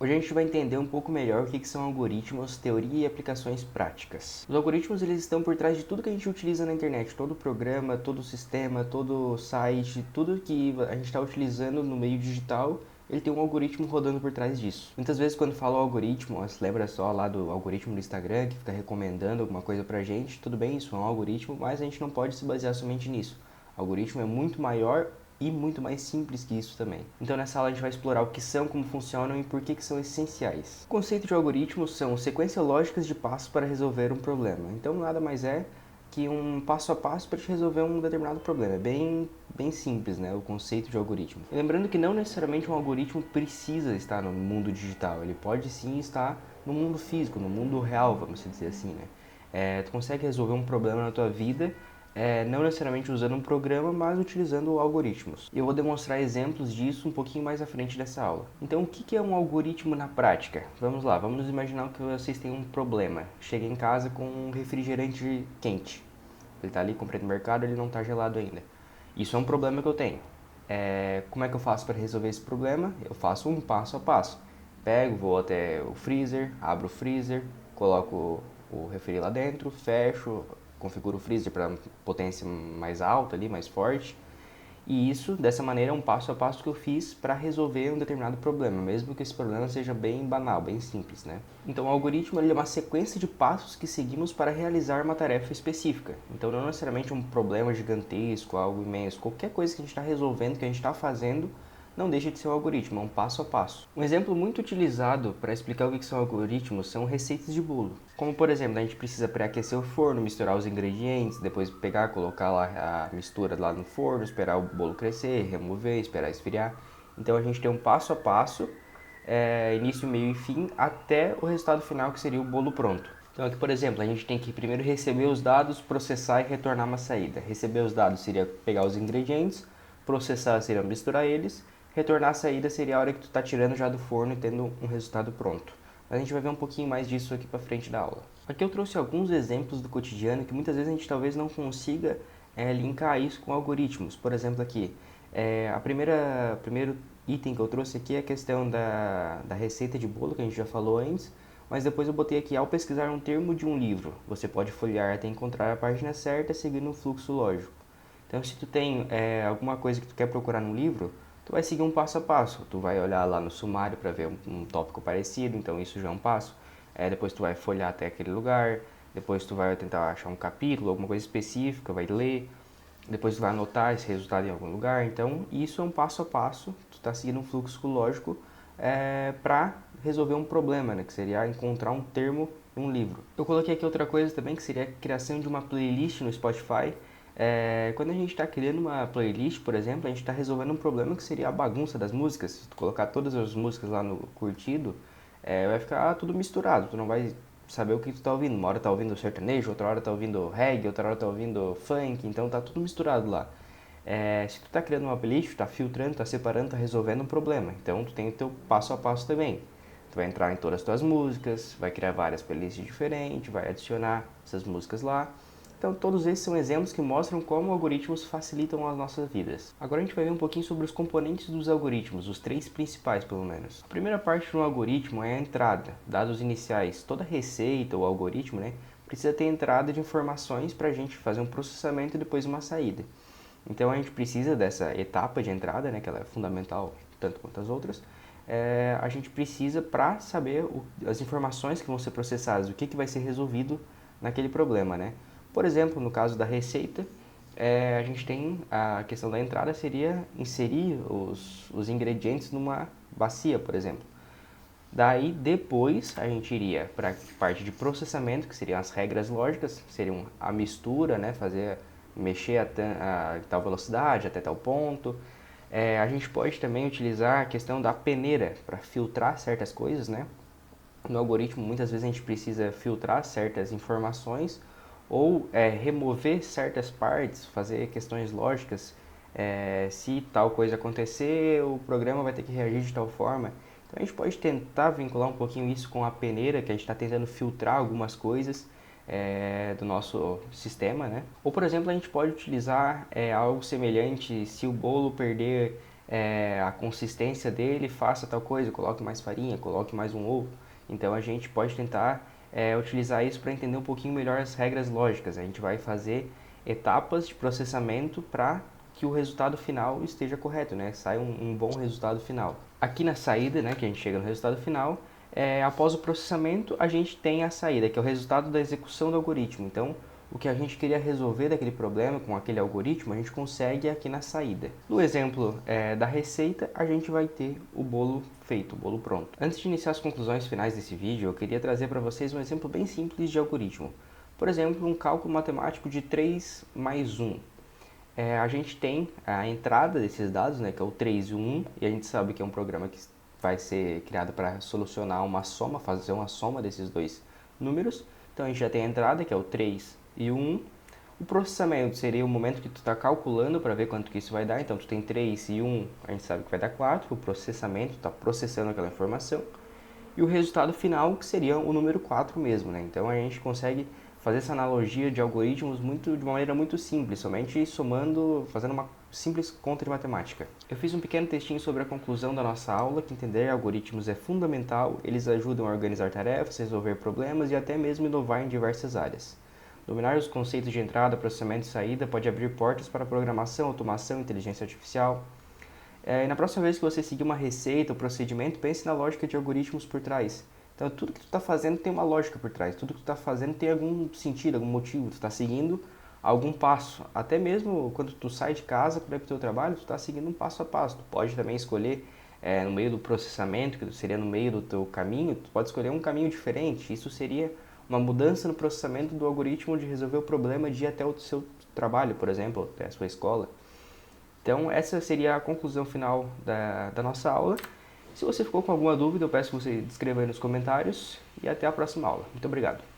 Hoje a gente vai entender um pouco melhor o que são algoritmos, teoria e aplicações práticas. Os algoritmos eles estão por trás de tudo que a gente utiliza na internet, todo programa, todo sistema, todo site, tudo que a gente está utilizando no meio digital, ele tem um algoritmo rodando por trás disso. Muitas vezes quando falo algoritmo, você lembra só lá do algoritmo do Instagram que fica recomendando alguma coisa pra gente, tudo bem, isso é um algoritmo, mas a gente não pode se basear somente nisso. O algoritmo é muito maior e muito mais simples que isso também. Então nessa aula a gente vai explorar o que são, como funcionam e por que são essenciais. O conceito de algoritmos são sequências lógicas de passos para resolver um problema. Então nada mais é que um passo a passo para te resolver um determinado problema. É bem simples, né, o conceito de algoritmo. E lembrando que não necessariamente um algoritmo precisa estar no mundo digital. Ele pode sim estar no mundo físico, no mundo real, vamos dizer assim, né. Tu consegue resolver um problema na tua vida não necessariamente usando um programa, mas utilizando algoritmos. Eu vou demonstrar exemplos disso um pouquinho mais à frente dessa aula. Então, o que é um algoritmo na prática? Vamos lá, vamos imaginar que vocês têm um problema. Chega em casa com um refrigerante quente. Ele está ali, comprei no mercado, ele não está gelado ainda. Isso é um problema que eu tenho. Como é que eu faço para resolver esse problema? Eu faço um passo a passo. Pego, vou até o freezer, abro o freezer, coloco o refri lá dentro, fecho, configuro o freezer para potência mais alta ali, mais forte. E isso, dessa maneira, é um passo a passo que eu fiz para resolver um determinado problema, mesmo que esse problema seja bem banal, bem simples, né? Então, o algoritmo ele é uma sequência de passos que seguimos para realizar uma tarefa específica. Então, não necessariamente um problema gigantesco, algo imenso, qualquer coisa que a gente está resolvendo, que a gente está fazendo, não deixa de ser um algoritmo, é um passo a passo. Um exemplo muito utilizado para explicar o que são algoritmos são receitas de bolo. Como, por exemplo, a gente precisa pré-aquecer o forno, misturar os ingredientes, depois pegar, colocar lá a mistura lá no forno, esperar o bolo crescer, remover, esperar esfriar. Então a gente tem um passo a passo, início, meio e fim, até o resultado final que seria o bolo pronto. Então aqui, por exemplo, a gente tem que primeiro receber os dados, processar e retornar uma saída. Receber os dados seria pegar os ingredientes, processar seria misturar eles, retornar a saída seria a hora que tu está tirando já do forno e tendo um resultado pronto. Mas a gente vai ver um pouquinho mais disso aqui para frente da aula. Aqui eu trouxe alguns exemplos do cotidiano que muitas vezes a gente talvez não consiga linkar isso com algoritmos. Por exemplo aqui, primeiro item que eu trouxe aqui é a questão da receita de bolo, que a gente já falou antes, mas depois eu botei aqui, ao pesquisar um termo de um livro, você pode folhear até encontrar a página certa seguindo um fluxo lógico. Então, se tu tem alguma coisa que tu quer procurar no livro, tu vai seguir um passo a passo. Tu vai olhar lá no sumário para ver um tópico parecido, então isso já é um passo. Depois tu vai folhear até aquele lugar, depois tu vai tentar achar um capítulo, alguma coisa específica, vai ler, depois tu vai anotar esse resultado em algum lugar. Então, isso é um passo a passo, tu está seguindo um fluxo lógico para resolver um problema, né, que seria encontrar um termo em um livro. Eu coloquei aqui outra coisa também, que seria a criação de uma playlist no Spotify. Quando a gente está criando uma playlist, por exemplo, a gente está resolvendo um problema que seria a bagunça das músicas. Se tu colocar todas as músicas lá no curtido, vai ficar tudo misturado, tu não vai saber o que tu tá ouvindo. Uma hora tá ouvindo sertanejo, outra hora tá ouvindo reggae, outra hora tá ouvindo funk, então tá tudo misturado lá. Se tu tá criando uma playlist, tu tá filtrando, tá separando, tá resolvendo um problema. Então tu tem o teu passo a passo também. Tu vai entrar em todas as tuas músicas, vai criar várias playlists diferentes, vai adicionar essas músicas lá. Então todos esses são exemplos que mostram como algoritmos facilitam as nossas vidas. Agora a gente vai ver um pouquinho sobre os componentes dos algoritmos, os três principais pelo menos. A primeira parte de um algoritmo é a entrada, dados iniciais. Toda receita ou algoritmo, né, precisa ter entrada de informações para a gente fazer um processamento e depois uma saída. Então a gente precisa dessa etapa de entrada, né, que ela é fundamental tanto quanto as outras. A gente precisa para saber as informações que vão ser processadas, o que vai ser resolvido naquele problema, né? Por exemplo, no caso da receita, a gente tem a questão da entrada seria inserir os ingredientes numa bacia, por exemplo. Daí, depois, a gente iria para a parte de processamento, que seriam as regras lógicas, seriam a mistura, né, mexer a tal velocidade até tal ponto. A gente pode também utilizar a questão da peneira para filtrar certas coisas, né? No algoritmo, muitas vezes a gente precisa filtrar certas informações ou remover certas partes, fazer questões lógicas. Se tal coisa acontecer, o programa vai ter que reagir de tal forma. Então a gente pode tentar vincular um pouquinho isso com a peneira, que a gente está tentando filtrar algumas coisas do nosso sistema, né? Ou, por exemplo, a gente pode utilizar algo semelhante se o bolo perder a consistência dele, faça tal coisa, coloque mais farinha, coloque mais um ovo. Então a gente pode tentar utilizar isso para entender um pouquinho melhor as regras lógicas. A gente vai fazer etapas de processamento para que o resultado final esteja correto, né? Saia um bom resultado final. Aqui na saída, né, que a gente chega no resultado final, após o processamento a gente tem a saída, que é o resultado da execução do algoritmo. Então, o que a gente queria resolver daquele problema com aquele algoritmo, a gente consegue aqui na saída. No exemplo da receita, a gente vai ter o bolo feito, o bolo pronto. Antes de iniciar as conclusões finais desse vídeo, eu queria trazer para vocês um exemplo bem simples de algoritmo. Por exemplo, um cálculo matemático de 3 mais 1. A gente tem a entrada desses dados, né, que é o 3 e o 1, e a gente sabe que é um programa que vai ser criado para solucionar uma soma, fazer uma soma desses dois números. Então a gente já tem a entrada, que é o 3 e o 1. O processamento seria o momento que tu está calculando para ver quanto que isso vai dar. Então tu tem 3 e 1, a gente sabe que vai dar 4. O processamento está processando aquela informação. E o resultado final, que seria o número 4 mesmo, né? Então a gente consegue fazer essa analogia de algoritmos de uma maneira muito simples, somente somando, fazendo uma simples conta de matemática. Eu fiz um pequeno textinho sobre a conclusão da nossa aula, que entender algoritmos é fundamental, eles ajudam a organizar tarefas, resolver problemas e até mesmo inovar em diversas áreas. Dominar os conceitos de entrada, processamento e saída pode abrir portas para programação, automação, inteligência artificial. E na próxima vez que você seguir uma receita ou procedimento, pense na lógica de algoritmos por trás. Então, tudo que tu está fazendo tem uma lógica por trás. Tudo que tu está fazendo tem algum sentido, algum motivo. Tu está seguindo algum passo. Até mesmo quando tu sai de casa para ir para o teu trabalho, tu está seguindo um passo a passo. Tu pode também escolher no meio do processamento, que seria no meio do teu caminho, tu pode escolher um caminho diferente. Isso seria uma mudança no processamento do algoritmo de resolver o problema de ir até o seu trabalho, por exemplo, até a sua escola. Então, essa seria a conclusão final da nossa aula. Se você ficou com alguma dúvida, eu peço que você escreva aí nos comentários e até a próxima aula. Muito obrigado.